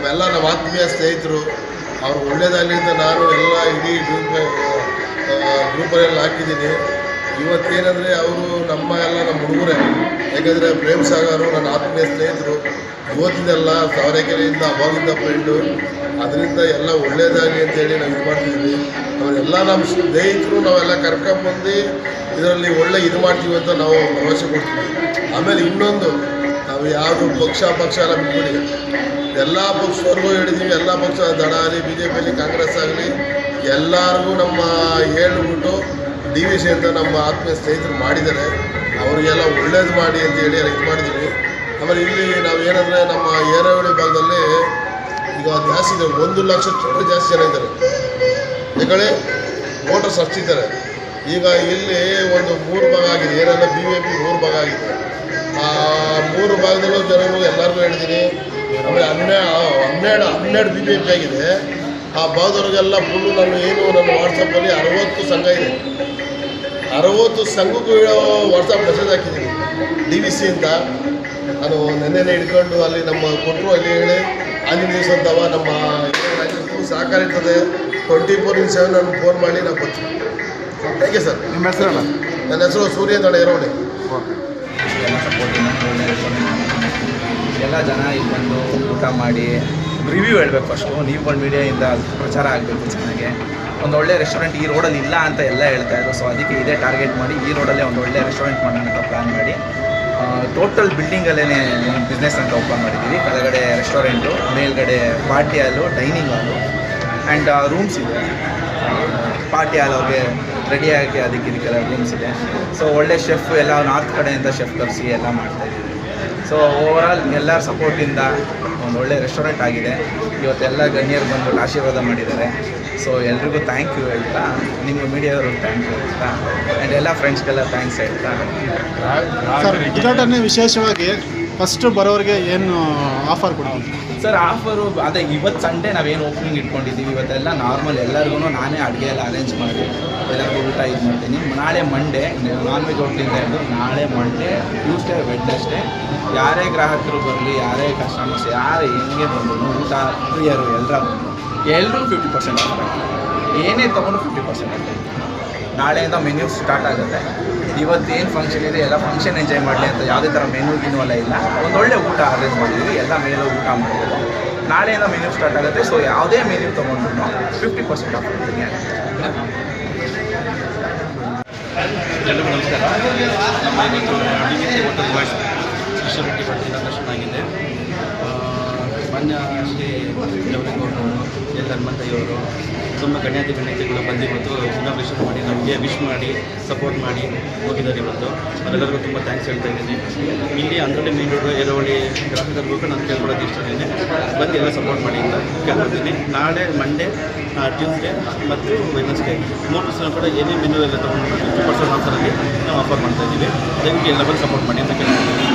ನಮ್ಮೆಲ್ಲ ನಮ್ಮ ಆತ್ಮೀಯ ಸ್ನೇಹಿತರು ಅವ್ರು ಒಳ್ಳೇದಾಗಲಿ ಅಂತ ನಾನು ಎಲ್ಲ ಇಡೀ ಗ್ರೂಪಲ್ಲೆಲ್ಲ ಹಾಕಿದ್ದೀನಿ. ಇವತ್ತೇನೆಂದರೆ ಅವರು ನಮ್ಮ ಹುಡುಗರೇ. ಯಾಕೆಂದರೆ ಪ್ರೇಮ್ ಸಾಗರು ನನ್ನ ಆತ್ಮೀಯ ಸ್ನೇಹಿತರು. ಇವತ್ತಿಂದೆಲ್ಲ ತಾವರೆಕೆರೆಯಿಂದ ಅವಾಗಿಂದ ಫ್ರೆಂಡು. ಅದರಿಂದ ಎಲ್ಲ ಒಳ್ಳೇದಾಗಲಿ ಅಂತೇಳಿ ನಾವು ಇದು ಮಾಡ್ತಿದ್ದೀವಿ. ಅವರೆಲ್ಲ ನಮ್ಮ ಸ್ನೇಹಿತರು ನಾವೆಲ್ಲ ಕರ್ಕೊಂಬಂದು ಇದರಲ್ಲಿ ಒಳ್ಳೆ ಇದು ಮಾಡ್ತೀವಿ ಅಂತ ನಾವು ಭರವಸೆ ಕೊಡ್ತೀವಿ. ಆಮೇಲೆ ಇನ್ನೊಂದು, ನಾವು ಯಾವುದು ಪಕ್ಷ ಎಲ್ಲ ಬಿಟ್ಬಿಡಿ, ಎಲ್ಲ ಪಕ್ಷದವ್ರಿಗೂ ಹೇಳಿದ್ದೀವಿ. ಎಲ್ಲ ಪಕ್ಷ ದಳ ಆಗಲಿ, BJP ಆಗಲಿ, ಕಾಂಗ್ರೆಸ್ ಆಗಲಿ, ಎಲ್ಲರಿಗೂ ನಮ್ಮ ಹೇಳ್ಬಿಟ್ಟು DVC ಅಂತ ನಮ್ಮ ಆತ್ಮೀಯ ಸ್ನೇಹಿತರು ಮಾಡಿದ್ದಾರೆ. ಅವರಿಗೆಲ್ಲ ಒಳ್ಳೇದು ಮಾಡಿ ಅಂತೇಳಿ ಎಲ್ಲ ಇದು ಮಾಡಿದ್ದೀವಿ. ಆಮೇಲೆ ಇಲ್ಲಿ ನಾವು ಏನಂದರೆ ನಮ್ಮ ಏರವಳ್ಳಿ ಭಾಗದಲ್ಲಿ ಈಗ ಜಾಸ್ತಿ ಇದೆ, 1 ಲಕ್ಷ ಜಾಸ್ತಿ ಜನ ಇದ್ದಾರೆ. ಯಾಕಂದರೆ ವೋಟರ್ಸ್ ಅಷ್ಟಿದ್ದಾರೆ. ಈಗ ಇಲ್ಲಿ ಒಂದು 3 ಭಾಗ ಆಗಿದೆ. ಏನೆಲ್ಲ BJP 3 ಭಾಗ ಆಗಿದೆ. ಆ 3 ಭಾಗದಲ್ಲೂ ಜನರು ಎಲ್ಲರಿಗೂ ಹೇಳಿದ್ದೀನಿ. ಆಮೇಲೆ 12 BJP ಆಗಿದೆ. ಆ ಭಾಗದವ್ರಿಗೆಲ್ಲ ಫುಲ್ಲು ನನ್ನ ವಾಟ್ಸಪ್ಪಲ್ಲಿ 60 ಸಂಘ ಇದೆ. 60 ಸಂಘಕ್ಕೂ ವಾಟ್ಸಪ್ ಮೆಸೇಜ್ ಹಾಕಿದ್ದೀನಿ DVC ಅಂತ. ನಾನು ನೆನ್ನೆನೇ ಹಿಡ್ಕೊಂಡು ಅಲ್ಲಿ ನಮ್ಮ ಕೊಟ್ಟರು ಅಲ್ಲಿ ಹೇಳಿ ಆಂಜನೇಯ ದಿವಸ ಅಂತವ ನಮ್ಮ ಸಹಕಾರ ಇರ್ತದೆ. 24/7 ನಾನು ಫೋನ್ ಮಾಡಿ ನಾವು ಬರ್ತೀನಿ. Thank you sir. ನಿಮ್ಮ ಹೆಸರಲ್ಲ? ನನ್ನ ಹೆಸರು ಸೂರ್ಯ ಅಂತ ಏರೋಣೆ. ಎಲ್ಲ ಜನ ಇಲ್ಲಿ ಬಂದು ಊಟ ಮಾಡಿ ರಿವ್ಯೂ ಹೇಳಬೇಕು. ಫಸ್ಟು ನೀವುಗಳು ಮೀಡಿಯಾದಿಂದ ಪ್ರಚಾರ ಆಗಬೇಕು ಚೆನ್ನಾಗಿ. ಒಂದು ಒಳ್ಳೆ ರೆಸ್ಟೋರೆಂಟ್ ಈ ರೋಡಲ್ಲಿ ಇಲ್ಲ ಅಂತ ಎಲ್ಲ ಹೇಳ್ತಾಯಿದ್ರು. ಸೊ ಅದಕ್ಕೆ ಇದೇ ಟಾರ್ಗೆಟ್ ಮಾಡಿ ಈ ರೋಡಲ್ಲೇ ಒಂದು ಒಳ್ಳೆ ರೆಸ್ಟೋರೆಂಟ್ ಮಾಡೋಣ ಅಂತ ಪ್ಲ್ಯಾನ್ ಮಾಡಿ ಟೋಟಲ್ ಬಿಲ್ಡಿಂಗಲ್ಲೇ ಬಿಸ್ನೆಸ್ ಅಂತ ಓಪನ್ ಮಾಡಿದ್ದೀವಿ. ಕೆಳಗಡೆ ರೆಸ್ಟೋರೆಂಟು, ಮೇಲ್ಗಡೆ ಪಾರ್ಟಿ ಹಾಲು, ಡೈನಿಂಗ್ ಹಾಲು ಆ್ಯಂಡ್ ರೂಮ್ಸ್ ಇದೆ. ಪಾರ್ಟಿ ಹಾಲ್ ಅವ್ರಿಗೆ ರೆಡಿಯಾಗಿ ಅದಕ್ಕೆಲ್ಲ ರೂಮ್ಸ್ ಇದೆ. ಸೊ ಒಳ್ಳೆ ಶೆಫ್ ಎಲ್ಲ ನಾರ್ತ್ ಕಡೆಯಿಂದ ಶೆಫ್ ತರಿಸಿ ಎಲ್ಲ ಮಾಡ್ತಾಯಿದ್ದೀವಿ. ಸೊ ಓವರಾಲ್ ಎಲ್ಲರ ಸಪೋರ್ಟಿಂದ ಒಂದು ಒಳ್ಳೆ ರೆಸ್ಟೋರೆಂಟ್ ಆಗಿದೆ. ಇವತ್ತೆಲ್ಲ ಗಣ್ಯರು ಬಂದ್ಬಿಟ್ಟು ಆಶೀರ್ವಾದ ಮಾಡಿದ್ದಾರೆ. ಸೊ ಎಲ್ರಿಗೂ ಥ್ಯಾಂಕ್ ಯು ಹೇಳ್ತಾ, ನಿಮ್ಮ ಮೀಡಿಯಾದವ್ರಿಗೆ ಥ್ಯಾಂಕ್ ಯು ಹೇಳ್ತಾ, ಆ್ಯಂಡ್ ಎಲ್ಲ ಫ್ರೆಂಡ್ಸ್ಗೆಲ್ಲ ಥ್ಯಾಂಕ್ಸ್ ಹೇಳ್ತಾ. ಸರ್, ಉದ್ಘಾಟನೆ ವಿಶೇಷವಾಗಿ ಫಸ್ಟು ಬರೋರಿಗೆ ಏನು ಆಫರ್ ಕೊಡ್ತೀವಿ ಸರ್? ಆಫರು ಅದೇ ಇವತ್ತು ಸಂಡೇ ನಾವೇನು ಓಪನಿಂಗ್ ಇಟ್ಕೊಂಡಿದ್ದೀವಿ. ಇವತ್ತೆಲ್ಲ ನಾರ್ಮಲ್ ಎಲ್ಲರಿಗೂ ನಾನೇ ಅಡುಗೆ ಎಲ್ಲ ಅರೇಂಜ್ ಮಾಡಿ ಎಲ್ಲರಿಗೂ ಊಟ ಇದು ಮಾಡ್ತೀನಿ. ನಾಳೆ ಮಂಡೇ ನಾನ್ ವೆಜ್ ಹೋಟ್ಲಿಂದ ಹಿಡಿದು ನಾಳೆ ಮಂಡೇ, ಟ್ಯೂಸ್ಡೇ, ವೆಡ್ನೆಸ್ಡೇ ಯಾರೇ ಗ್ರಾಹಕರು ಬರಲಿ, ಯಾರೇ ಕಸ್ಟಮರ್ಸ್ ಯಾರೇ ಹೆಂಗೆ ಬಂದರು, ಊಟ ಪ್ರಿಯರು ಎಲ್ಲರೂ 50% ಆಫರ್. ಏನೇ ತೊಗೊಂಡು 50% ಆಗುತ್ತೆ. ನಾಳೆಯಿಂದ ಮೆನ್ಯೂ ಸ್ಟಾರ್ಟ್ ಆಗುತ್ತೆ. ಇವತ್ತೇನು ಫಂಕ್ಷನ್ ಇದೆ ಎಲ್ಲ ಫಂಕ್ಷನ್ ಎಂಜಾಯ್ ಮಾಡಲಿ ಅಂತ ಯಾವುದೇ ಥರ ಮೆನು ಎಲ್ಲ ಇಲ್ಲ. ಒಂದೊಳ್ಳೆ ಊಟ ಅರೇಂಜ್ ಮಾಡಿದ್ದೀವಿ. ಎಲ್ಲ ಮೇಲೆ ಊಟ ಮಾಡಿದ್ದೀವಿ. ನಾಳೆಯಿಂದ ಮೆನ್ಯೂ ಸ್ಟಾರ್ಟ್ ಆಗುತ್ತೆ. ಸೊ ಯಾವುದೇ ಮೆನ್ಯೂ ತೊಗೊಂಡ್ರು 50% ಆಫರ್ ಇರ್ತೀನಿ. ಎಲ್ಲರಿಗೂ ನಮಸ್ಕಾರ. ನಮ್ಮ ಇವತ್ತು DVC ಹೋಟೆಲ್ ಬಾಯ್ಸ್ ಶಿಷ್ಯವೃತ್ತಿ ಪಡೆದಿದ್ದ ದರ್ಶನ ಆಗಿದೆ. ಮಾನ್ಯ ಶ್ರೀ ಜವರೇಗೌಡರವರು, ಎಲ್ ಹನುಮಂತಯ್ಯವರು, ತುಂಬ ಗಣ್ಯಾತಿಗಳು ಬಂದು ಇವತ್ತು ಇನಾಗ್ರೇಷನ್ ಮಾಡಿ ನಮಗೆ ವಿಶ್ ಮಾಡಿ ಸಪೋರ್ಟ್ ಮಾಡಿ ಹೋಗಿದ್ದಾರೆ. ಇವತ್ತು ಅವರೆಲ್ಲರಿಗೂ ತುಂಬ ಥ್ಯಾಂಕ್ಸ್ ಹೇಳ್ತಾ ಇದ್ದೀನಿ. ಇಲ್ಲಿ ಅಂದ್ರಲ್ಲಿ ಮೇನ್ ರೋಡು ಏರವಳ್ಳಿ ಗ್ರಾಹಕರಿಗೂ ನಾನು ಕೇಳ್ಕೊಳ್ಳೋದು ಇಷ್ಟನೇ, ಬಂದು ಎಲ್ಲ ಸಪೋರ್ಟ್ ಮಾಡಿ ಅಂತ ಕೇಳ್ಕೊಳ್ತೀನಿ. ನಾಳೆ ಮಂಡೇ, ಟ್ಯೂಸ್ಡೇ ಮತ್ತು ವೆಡ್ನೆಸ್ಡೇ 3 ದಿವಸ ಕೂಡ ಏನೇ ಮೆನು ಎಲ್ಲ ತೊಗೊಂಡು 50% ಆಫರಲ್ಲಿ ನಾವು ಆಫರ್ ಮಾಡ್ತಾಯಿದ್ದೀವಿ. ದಯವಿಟ್ಟು ಎಲ್ಲ ಬಂದು ಸಪೋರ್ಟ್ ಮಾಡಿ ಅಂತ ಕೇಳ್ಕೊಳ್ತೀನಿ.